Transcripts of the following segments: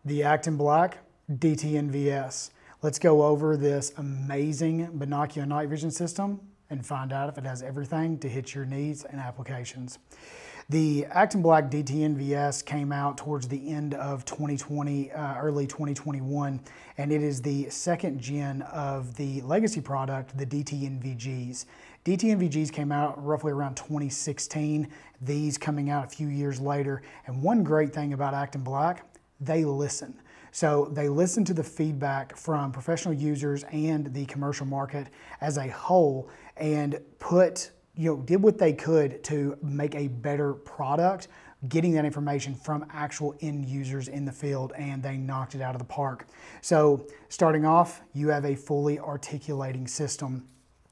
the ACTinBlack DTNVS. Let's go over this amazing binocular night vision system and find out if it has everything to hit your needs and applications. The ACTinBlack DTNVS came out towards the end of 2020, early 2021, and it is the second gen of the legacy product, the DTNVGs. DTNVGs came out roughly around 2016, these coming out a few years later. And one great thing about ACTinBlack, they listen. So they listen to the feedback from professional users and the commercial market as a whole and did what they could to make a better product, getting that information from actual end users in the field, and they knocked it out of the park. So starting off, you have a fully articulating system.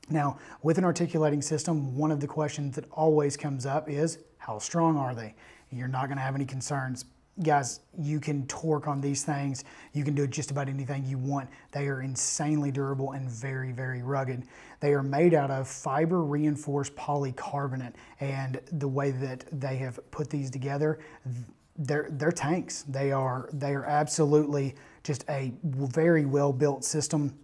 Now, with an articulating system, one of the questions that always comes up is, how strong are they? You're not gonna have any concerns. Guys, you can torque on these things. You can do just about anything you want. They are insanely durable and very, very rugged. They are made out of fiber reinforced polycarbonate, and the way that they have put these together, they're tanks. They are absolutely just a very well built system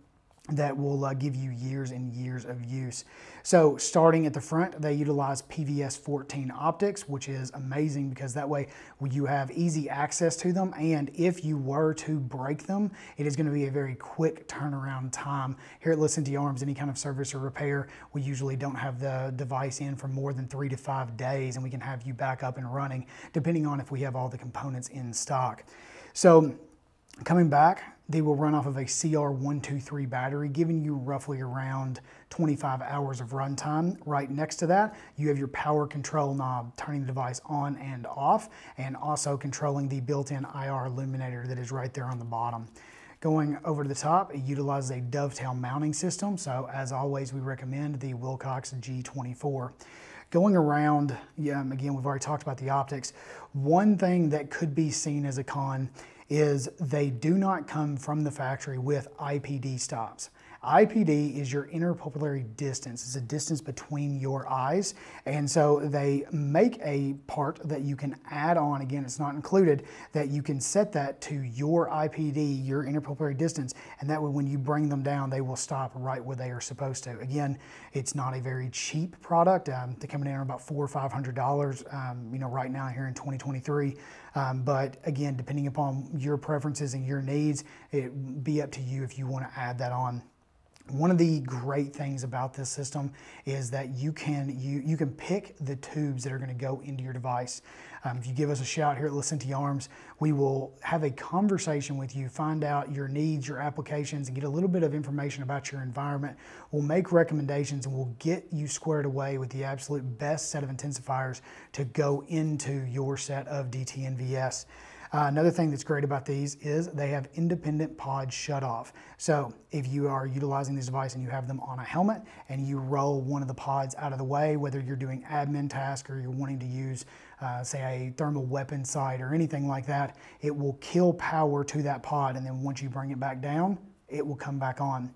that will give you years and years of use. So starting at the front, they utilize PVS-14 optics, which is amazing because that way you have easy access to them, and if you were to break them, it is going to be a very quick turnaround time. Here at Listen to Your Arms, any kind of service or repair, we usually don't have the device in for more than 3 to 5 days, and we can have you back up and running depending on if we have all the components in stock. So coming back, they will run off of a CR123 battery, giving you roughly around 25 hours of runtime. Right next to that, you have your power control knob, turning the device on and off, and also controlling the built-in IR illuminator that is right there on the bottom. Going over to the top, it utilizes a dovetail mounting system. So as always, we recommend the Wilcox G24. Going around, again, we've already talked about the optics. One thing that could be seen as a con is they do not come from the factory with IPD stops. IPD is your interpupillary distance. It's a distance between your eyes. And so they make a part that you can add on, again, it's not included, that you can set that to your IPD, your interpupillary distance, and that way when you bring them down, they will stop right where they are supposed to. Again, it's not a very cheap product. They're coming in at about $400 or $500, right now here in 2023. But again, depending upon your preferences and your needs, it would be up to you if you want to add that on. One of the great things about this system is that you can pick the tubes that are going to go into your device. If you give us a shout here at Listen to Your Arms, we will have a conversation with you, find out your needs, your applications, and get a little bit of information about your environment. We'll make recommendations and we'll get you squared away with the absolute best set of intensifiers to go into your set of DTNVS. Another thing that's great about these is they have independent pod shutoff. So if you are utilizing this device and you have them on a helmet and you roll one of the pods out of the way, whether you're doing admin task or you're wanting to use, say, a thermal weapon sight or anything like that, it will kill power to that pod, and then once you bring it back down, it will come back on.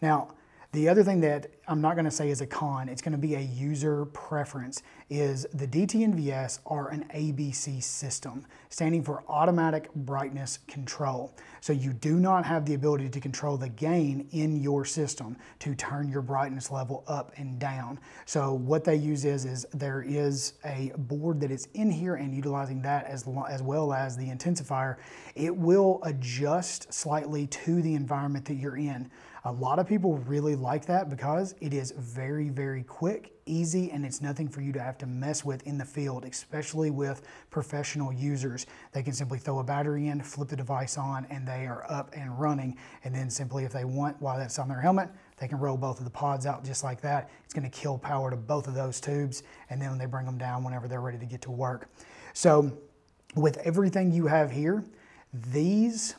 Now, the other thing that I'm not going to say is a con, it's going to be a user preference, is the DTNVS are an ABC system, standing for automatic brightness control. So you do not have the ability to control the gain in your system to turn your brightness level up and down. So what they use is there is a board that is in here, and utilizing that as well as the intensifier, it will adjust slightly to the environment that you're in. A lot of people really like that because it is very, very quick, easy, and it's nothing for you to have to mess with in the field, especially with professional users. They can simply throw a battery in, flip the device on, and they are up and running. And then simply, if they want, while that's on their helmet, they can roll both of the pods out just like that. It's going to kill power to both of those tubes, and then when they bring them down whenever they're ready to get to work. So with everything you have here, these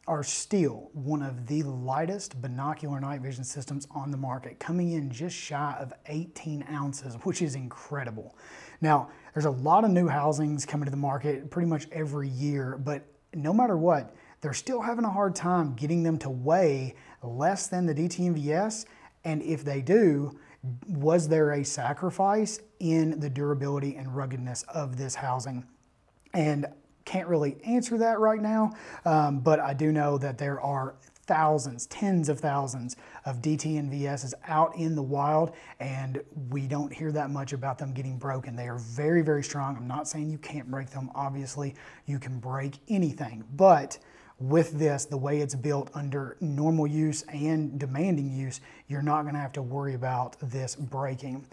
are still one of the lightest binocular night vision systems on the market, coming in just shy of 18 ounces, which is incredible. Now, there's a lot of new housings coming to the market pretty much every year, but no matter what, they're still having a hard time getting them to weigh less than the DTNVS, and if they do, was there a sacrifice in the durability and ruggedness of this housing? And can't really answer that right now, but I do know that there are thousands, tens of thousands of DTNVSs out in the wild, and we don't hear that much about them getting broken. They are very, very strong. I'm not saying you can't break them. Obviously, you can break anything, but with this, the way it's built under normal use and demanding use, you're not going to have to worry about this breaking.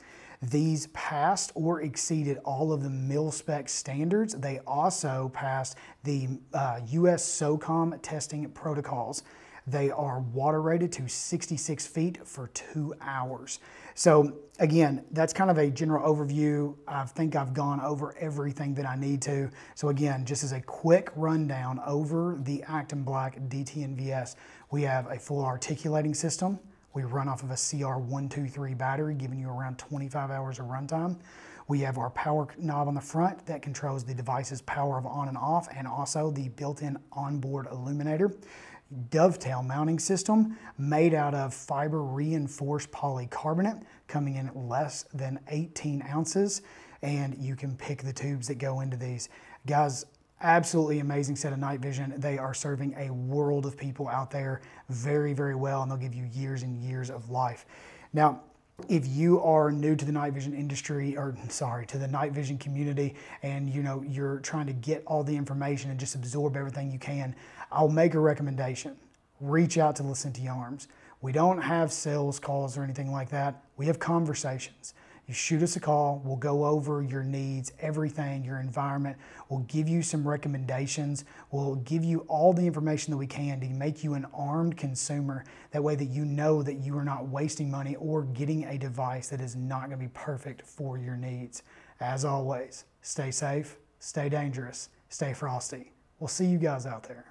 These passed or exceeded all of the mil-spec standards. They also passed the US SOCOM testing protocols. They are water rated to 66 feet for 2 hours. So again, that's kind of a general overview. I think I've gone over everything that I need to. So again, just as a quick rundown over the ACTinBlack DTNVS, we have a full articulating system. We run off of a CR123 battery, giving you around 25 hours of runtime. We have our power knob on the front that controls the device's power of on and off, and also the built-in onboard illuminator. Dovetail mounting system made out of fiber reinforced polycarbonate, coming in less than 18 ounces, and you can pick the tubes that go into these. Guys, absolutely amazing set of night vision. They are serving a world of people out there very, very well, and they'll give you years and years of life. Now, if you are new to the night vision industry, or sorry, to the night vision community, and you're trying to get all the information and just absorb everything you can, I'll make a recommendation. Reach out to Licentia Arms. We don't have sales calls or anything like that. We have conversations. You shoot us a call, we'll go over your needs, everything, your environment. We'll give you some recommendations. We'll give you all the information that we can to make you an armed consumer. That way that you know that you are not wasting money or getting a device that is not going to be perfect for your needs. As always, stay safe, stay dangerous, stay frosty. We'll see you guys out there.